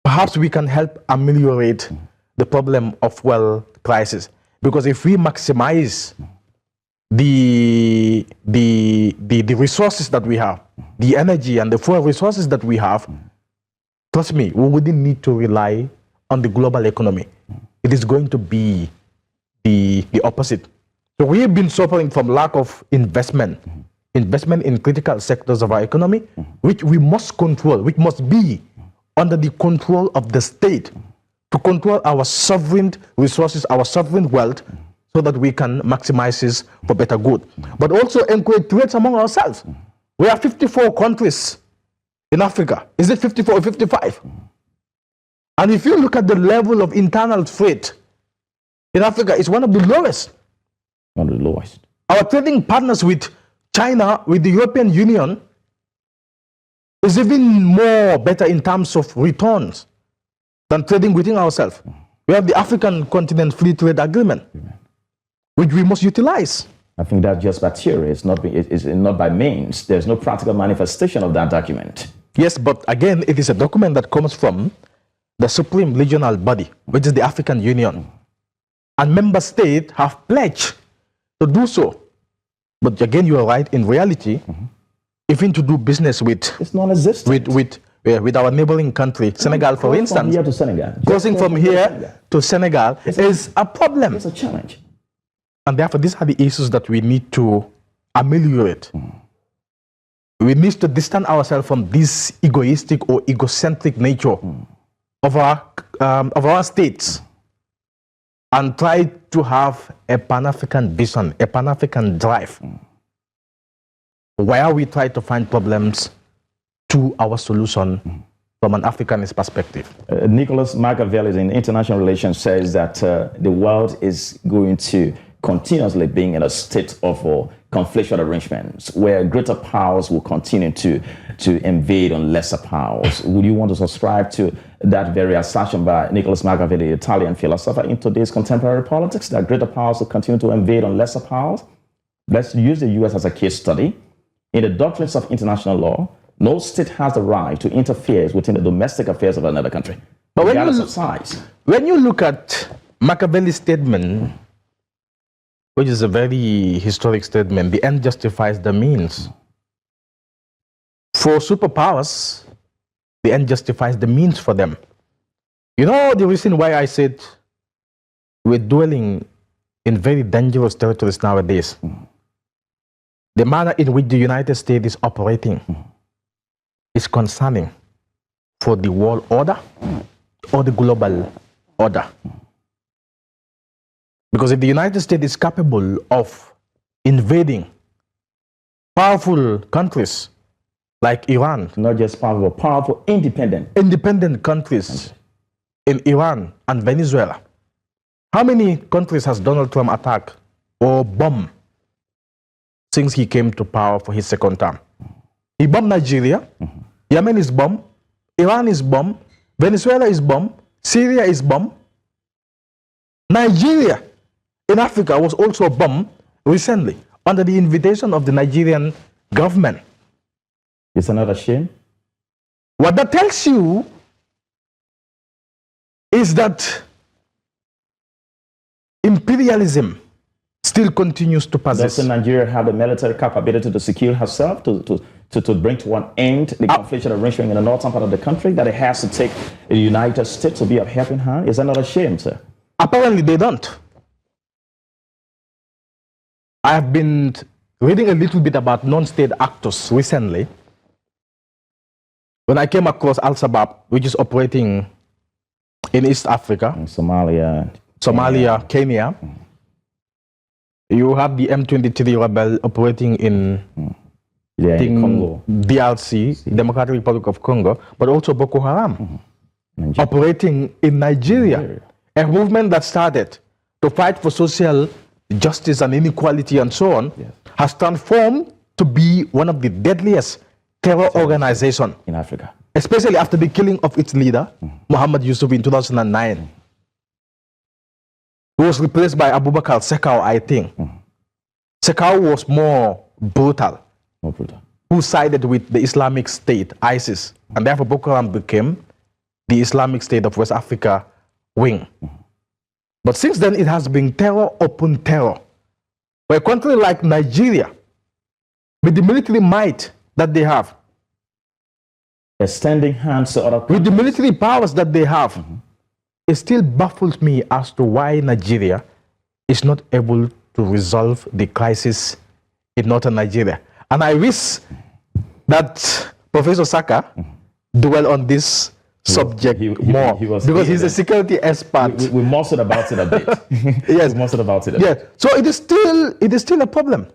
perhaps we can help ameliorate the problem of fuel prices. Because if we maximize the resources that we have, the energy and the fuel resources that we have, trust me, we wouldn't need to rely on the global economy. It is going to be the opposite. So we have been suffering from lack of investment in critical sectors of our economy, which we must control, which must be under the control of the state to control our sovereign resources, our sovereign wealth, so that we can maximize this for better good. But also encourage trade among ourselves. We have 54 countries in Africa. Is it 54 or 55? And if you look at the level of internal trade in Africa, it's one of the lowest. One of the lowest. Our trading partners with China, with the European Union, is even more better in terms of returns than trading within ourselves. We have the African Continent Free Trade Agreement, which we must utilize. I think that's just by theory. It's not by means. There's no practical manifestation of that document. Yes, but again, it is a document that comes from the Supreme Regional Body, which is the African Union. And member states have pledged to do so. But again, you are right. In reality, even to do business with, it's non-existent. With our neighboring country, Senegal, for instance, from here to Senegal. Crossing from here to Senegal is a problem. It's a challenge. And therefore, these are the issues that we need to ameliorate. We need to distance ourselves from this egoistic or egocentric nature of our states and try to have a Pan-African vision, a Pan-African drive, where we try to find problems to our solution from an Africanist perspective. Nicholas Machiavelli in international relations says that the world is going to continuously being in a state of conflictual arrangements where greater powers will continue to invade on lesser powers. Would you want to subscribe to that very assertion by Nicholas Machiavelli, Italian philosopher, in today's contemporary politics, that greater powers will continue to invade on lesser powers? Let's use the U.S. as a case study. In the doctrines of international law, no state has the right to interfere within the domestic affairs of another country, but regardless of size. When you look at Machiavelli's statement, which is a very historic statement, the end justifies the means. For superpowers, the end justifies the means for them. You know the reason why I said we're dwelling in very dangerous territories nowadays? The manner in which the United States is operating is concerning for the world order or the global order. Because if the United States is capable of invading powerful countries like Iran, not just powerful, independent countries in Iran and Venezuela, how many countries has Donald Trump attacked or bomb since he came to power for his second term. He bombed Nigeria, Yemen is bombed, Iran is bombed, Venezuela is bombed, Syria is bombed. Nigeria in Africa was also bombed recently under the invitation of the Nigerian government. It's another shame. What that tells you is that imperialism still continues to persist. Doesn't Nigeria have the military capability to secure herself, to bring to an end the conflict arrangement in the northern part of the country, that it has to take the United States to be a helping hand? Is that not a shame, sir? Apparently they don't. I have been reading a little bit about non-state actors recently. When I came across Al-Shabaab, which is operating in East Africa, in Somalia, Kenya. You have the M23 rebel operating in Congo, DRC, Democratic Republic of Congo, but also Boko Haram operating in Nigeria. A movement that started to fight for social justice and inequality and so on, has transformed to be one of the deadliest terror organizations in Africa, especially after the killing of its leader, Muhammad Yusuf, in 2009. Who was replaced by Abubakar Sekau, I think. Sekau was more brutal. Who sided with the Islamic State, ISIS, and therefore Boko Haram became the Islamic State of West Africa wing. But since then, it has been terror upon terror. For a country like Nigeria, with the military might that they have, extending hands to other countries, with the military powers that they have, it still baffles me as to why Nigeria is not able to resolve the crisis in northern Nigeria. And I wish that Professor Saka dwell on this subject more, because he's a security expert. We mustered about it a bit. Yes, we mustered about it a bit. So it is still a problem.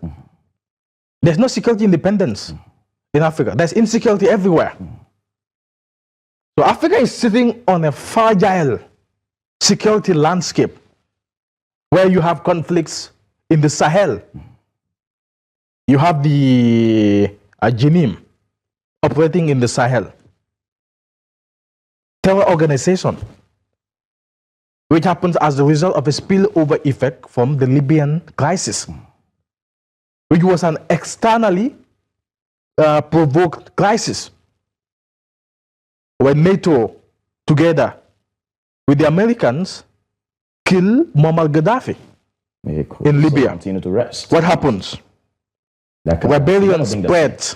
There's no security independence in Africa. There's insecurity everywhere. So Africa is sitting on a fragile security landscape where you have conflicts in the Sahel. You have the Jinim operating in the Sahel. Terror organization, which happens as a result of a spillover effect from the Libyan crisis, which was an externally provoked crisis, when NATO, together with the Americans, kill Muammar Gaddafi in Libya. Continue to rest. What happens? Rebellion spread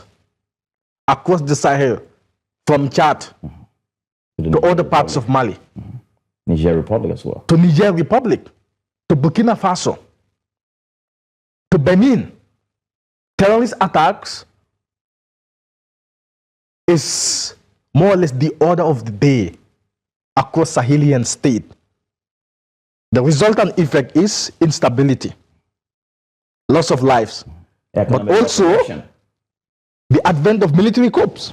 across the Sahel, from Chad to other parts of Mali, Niger Republic as well, to Niger Republic, to Burkina Faso, to Benin. Terrorist attacks is more or less the order of the day across Sahelian state. The resultant effect is instability, loss of lives, but also the advent of military coups.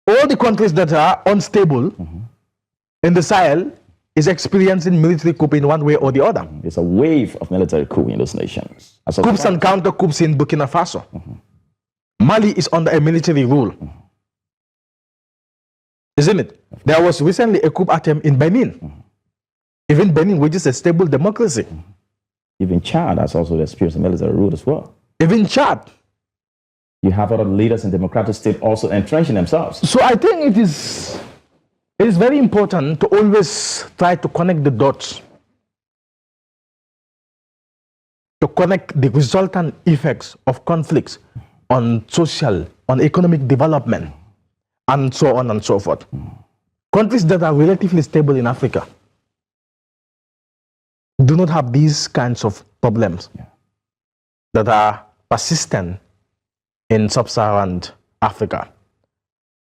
All the countries that are unstable in the Sahel is experiencing military coup in one way or the other. There's a wave of military coup in those nations. Coups and counter coups in Burkina Faso. Mali is under a military rule. Isn't it? There was recently a coup attempt in Benin. Even Benin, which is a stable democracy. Even Chad has also experienced a military rule as well. Even Chad. You have other leaders in democratic state also entrenching themselves. So I think it is very important to always try to connect the dots, to connect the resultant effects of conflicts on social, on economic development, and so on and so forth. Countries that are relatively stable in Africa do not have these kinds of problems that are persistent in sub-Saharan Africa.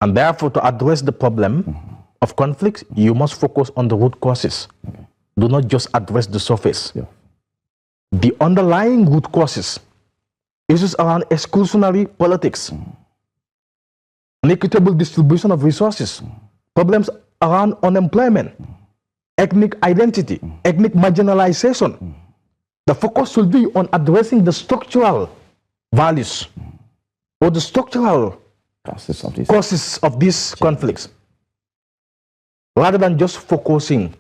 And therefore, to address the problem of conflicts, you must focus on the root causes. Do not just address the surface. The underlying root causes, issues around exclusionary politics, unequitable distribution of resources, problems around unemployment, ethnic identity, ethnic marginalization, The focus should be on addressing the structural values or the structural causes of these conflicts, rather than just focusing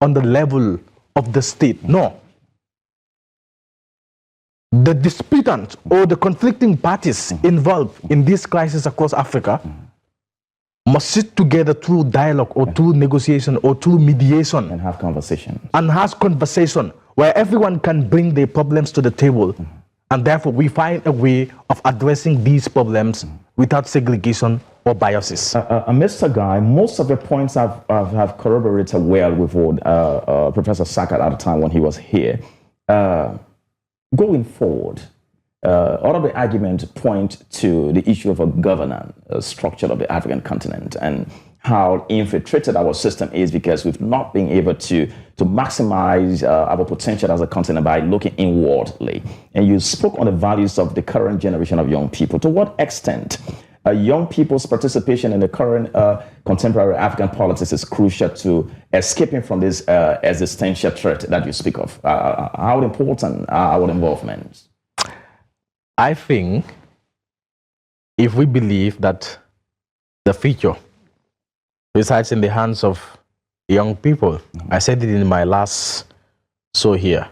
on the level of the state. No. The disputants or the conflicting parties involved in this crisis across Africa must sit together through dialogue or through negotiation or through mediation and have conversation. And has conversation where everyone can bring their problems to the table. And therefore, we find a way of addressing these problems without segregation or biases. Mr. Guy, most of the points have corroborated well with what Professor Sackett at the time when he was here. Going forward, all of the arguments point to the issue of a governance structure of the African continent and how infiltrated our system is because we've not been able to maximize our potential as a continent by looking inwardly. And you spoke on the values of the current generation of young people. To what extent young people's participation in the current contemporary African politics is crucial to escaping from this existential threat that you speak of? How important are our involvements? I think if we believe that the future resides in the hands of young people, I said it in my last show here,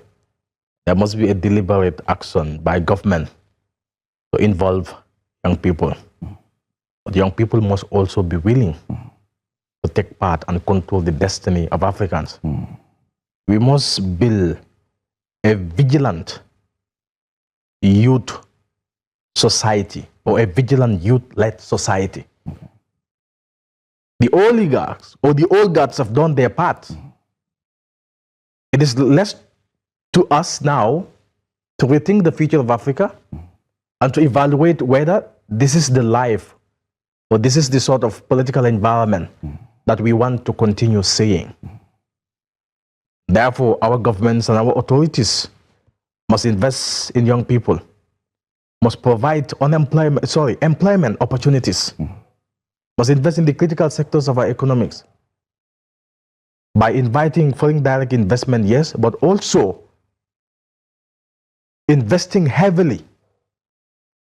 there must be a deliberate action by government to involve young people. But young people must also be willing to take part and control the destiny of Africans. We must build a vigilant youth society or a vigilant youth-led society. The oligarchs or the oligarchs have done their part. It is left to us now to rethink the future of Africa and to evaluate whether this is the life or this is the sort of political environment that we want to continue seeing. Therefore, our governments and our authorities must invest in young people, must provide employment opportunities, must invest in the critical sectors of our economics by inviting foreign direct investment, yes, but also investing heavily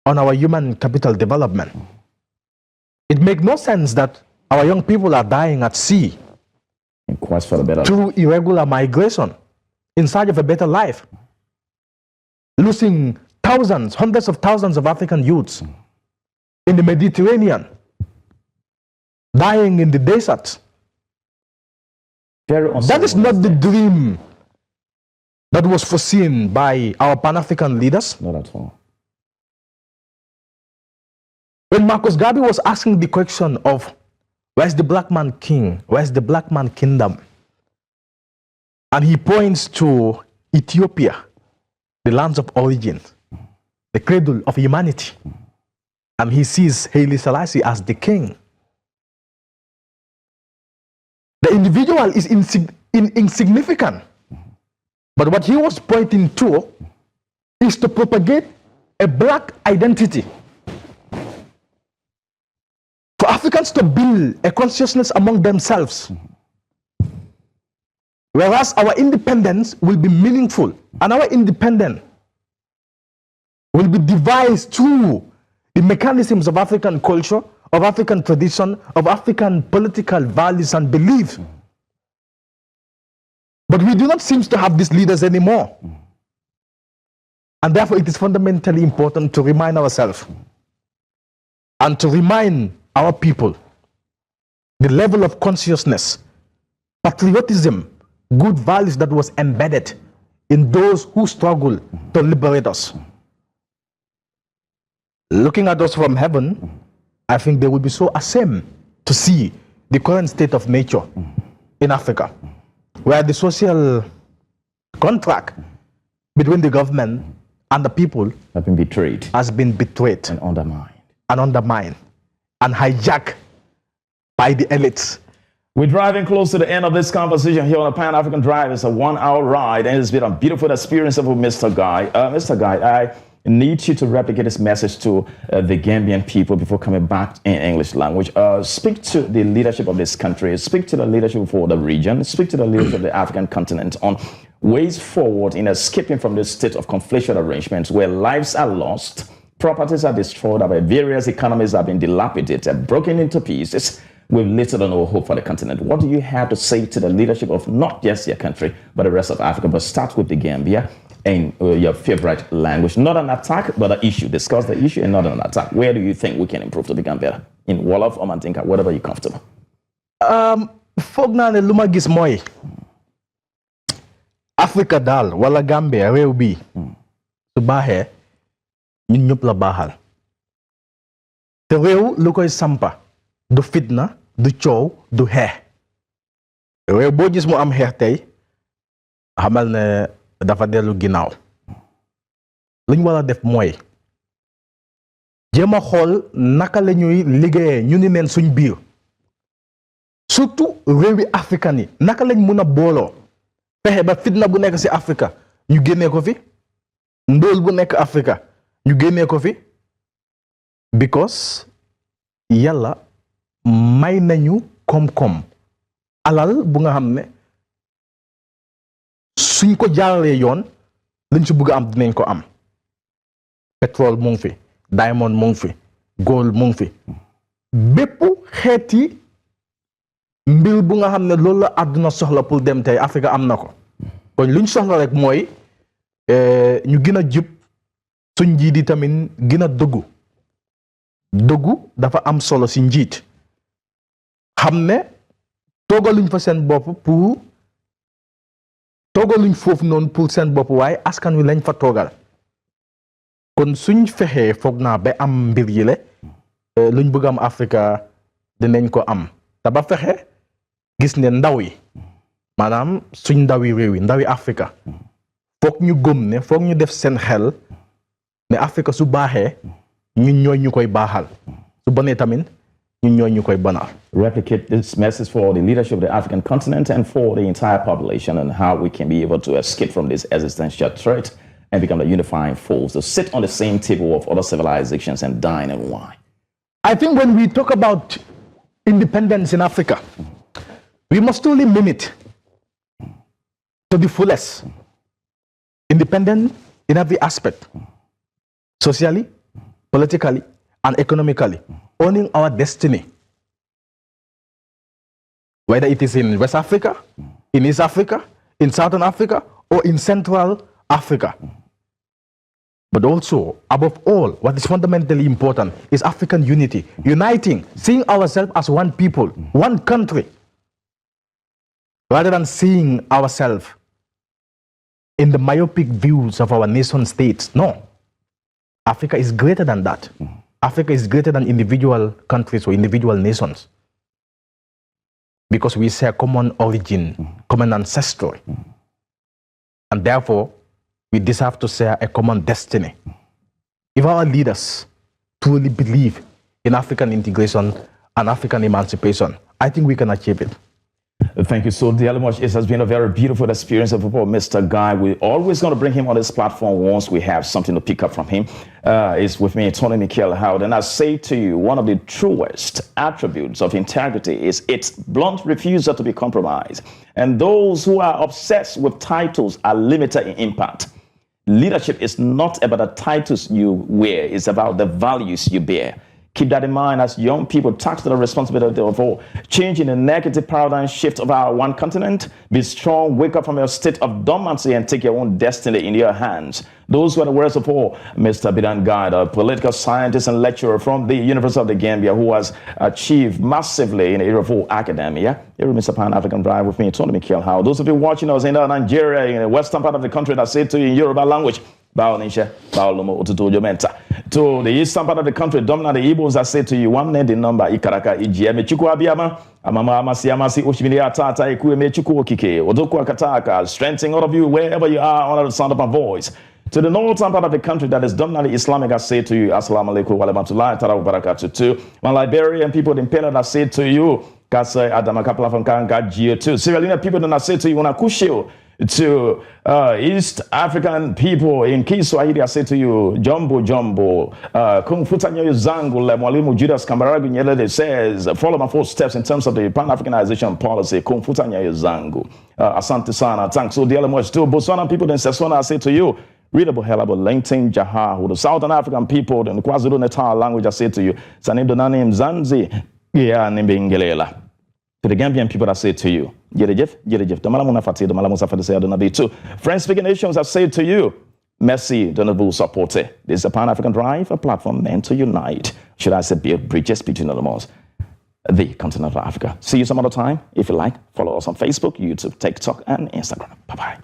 on our human capital development. It makes no sense that our young people are dying at sea in quest for a better through irregular migration in search of a better life, losing thousands, hundreds of thousands of African youths in the Mediterranean, dying in the desert. That is not the dream that was foreseen by our Pan-African leaders. Not at all. When Marcus Garvey was asking the question of where's the black man king, where's the black man kingdom, and he points to Ethiopia, the lands of origin, the cradle of humanity, and he sees Haile Selassie as the king. The individual is insignificant, but what he was pointing to is to propagate a black identity. For Africans to build a consciousness among themselves, whereas our independence will be meaningful, and our independence will be devised through the mechanisms of African culture, of African tradition, of African political values and beliefs. But we do not seem to have these leaders anymore. And therefore it is fundamentally important to remind ourselves and to remind our people the level of consciousness, patriotism, good values that was embedded in those who struggle to liberate us. Looking at us from heaven, I think they will be so ashamed to see the current state of nature in Africa, where the social contract between the government and the people has been betrayed and undermined and hijacked by the elites. We're driving close to the end of this conversation here on the Pan-African Drive. It's a 1-hour ride, and it's been a beautiful experience of Mr. Guy. Mr. Guy, I need you to replicate this message to the Gambian people before coming back in English language. Speak to the leadership of this country, speak to the leadership for the region, speak to the leadership of the African continent on ways forward in escaping from this state of conflictual arrangements where lives are lost, properties are destroyed, our various economies have been dilapidated, broken into pieces, with little or no hope for the continent. What do you have to say to the leadership of not just your country, but the rest of Africa? But start with the Gambia and your favorite language. Not an attack, but an issue. Discuss the issue and not an attack. Where do you think we can improve to become better? In Wolof or Mandinka, whatever you're comfortable. Foog naa ne lu ma gis mooy Africa daal wala Gambia réew bi su baaxee ñun ñëpp la baaxal te réew lu koy sampa du fitna du coow du xeex réew boo gis mu am xeex tey xamal ne dafa dellu ginnaaw lu ñu war a def mooy jéem a xool naka la ñuy liggéeyee ñu ni neen suñ biir surtout réewi africain yi naka lañ mun a booloo fexe ba fitna bu nekk ci Afrika ñu génnee ko fi ndóol bu nekk Afrika ñu génnee ko fi because yàlla may nañu koom-koom alal bu nga xam ne suñ ko jaaralee yoon liñ ci bëgg a am dinañ ko am pétrole mu ngi fi diamond mu ngi fi gold mu ngi fi bépp xeeti mbir bu nga xam ne loolu la àdduna soxla pour dem tey Afrique am na ko kon luñ soxla rek mooy ñu gën a jub suñ njiit yi tamit gën a dëggu dafa am solo si njiit xam ne toogaluñ fa seen bopp pour toogaluñ foofu noonu pour seen bopp waaye askan wi lañ fa toogal kon suñ fexee foog naa ba am mbir yi le luñ bëgg am Afrique dinañ ko am te ba fexe gis ne ndaw yi maanaam suñ ndawi réew yi ndawi Afrique foog ñu gëm ne foog ñu def seen xel ne Afrique su baaxee ñun ñooy ñu koy baaxal su bonee tamit ñun ñooy ñu koy bonal. Replicate this message for the leadership of the African continent and for the entire population and how we can be able to escape from this existential threat and become a unifying force to sit on the same table of other civilizations and dine and wine. I think when we talk about independence in Africa, we must only mean it to the fullest. Independent in every aspect, socially, politically, and economically, owning our destiny. Whether it is in West Africa, in East Africa, in Southern Africa, or in Central Africa. But also, above all, what is fundamentally important is African unity, uniting, seeing ourselves as one people, one country, rather than seeing ourselves in the myopic views of our nation states. No. Africa is greater than that. Africa is greater than individual countries or individual nations. Because we share common origin, common ancestry. And therefore, we deserve to share a common destiny. If our leaders truly believe in African integration and African emancipation, I think we can achieve it. Thank you so dearly much. It has been a very beautiful experience of Mr. Guy. We're always going to bring him on this platform once we have something to pick up from him. Is with me, Tony Michael Howard. And I say to you, one of the truest attributes of integrity is its blunt refusal to be compromised. And those who are obsessed with titles are limited in impact. Leadership is not about the titles you wear. It's about the values you bear. Keep that in mind as young people tax the responsibility of changing the negative paradigm shift of our one continent. Be strong, wake up from your state of dormancy and take your own destiny in your hands. Those were the words of Mr. Bidan Guide, a political scientist and lecturer from the University of the Gambia who has achieved massively in the area of academia. Here is Mr. Pan-African Drive with me, Tony Michael Howard. Those of you watching us in Nigeria, in the western part of the country, that say to you in Yoruba language, to the eastern part of the country, dominant the Igbos, I say to you, one name the number Ikaraka Ijieme Chuku Abiyama, Amama Amasi Ushimilia Tata Ekueme Chuku Okike, Odoku Akataka, strengthening all of you wherever you are under the sound of my voice. To the northern part of the country that is dominantly Islamic, I say to you, Assalamu alaikum wa rahmatullahi wa barakatuh. To my Liberian people in Pena, I say to you, Kasai Adama Kapla from Kanga Gio too. Sierra Leone people, then I say to you, Unakushio. to East African people in Kiswahili, I say to you, Jumbo Jumbo, Kung Futanyo Zangu, Mwalimu Judas Kambarage Nyerere says, follow my footsteps in terms of the Pan-Africanization policy, Kung Futanyo Zangu. Asante sana, thanks so dearly much to Botswana people in Sesona, I say to you, readable hell about Langton Jaha, who the Southern African people in the KwaZulu-Natal language, I say to you, Sanim Donani Mzanzi, yeah, Nimbingelela. To the Gambian people, I say to you, Jerejef, the Malamuna Fati, the Malamusa Fatise Adonabi too. French-speaking nations, I say to you, merci de nous supporter. This is a Pan-African Drive, a platform meant to unite. Should I say build bridges between the continent of Africa. See you some other time. If you like, follow us on Facebook, YouTube, TikTok, and Instagram. Bye-bye.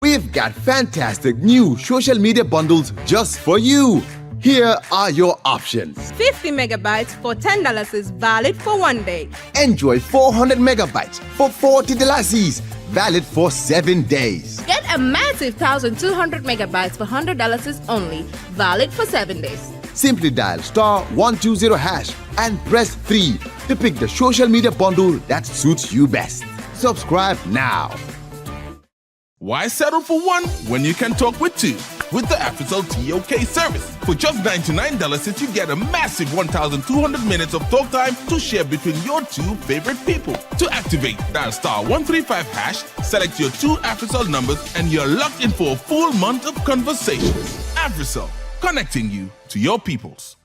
We've got fantastic new social media bundles just for you. Here are your options. 50 megabytes for $10 is valid for 1 day. Enjoy 400 megabytes for $40, valid for 7 days. Get a massive 1,200 megabytes for $100 is only, valid for 7 days. Simply dial *120# and press 3 to pick the social media bundle that suits you best. Subscribe now. Why settle for one when you can talk with two? With the Africell TOK service. For just $99, you get a massive 1,200 minutes of talk time to share between your two favorite people. To activate, dial *135#, select your two Africell numbers, and you're locked in for a full month of conversations. Africell, connecting you to your peoples.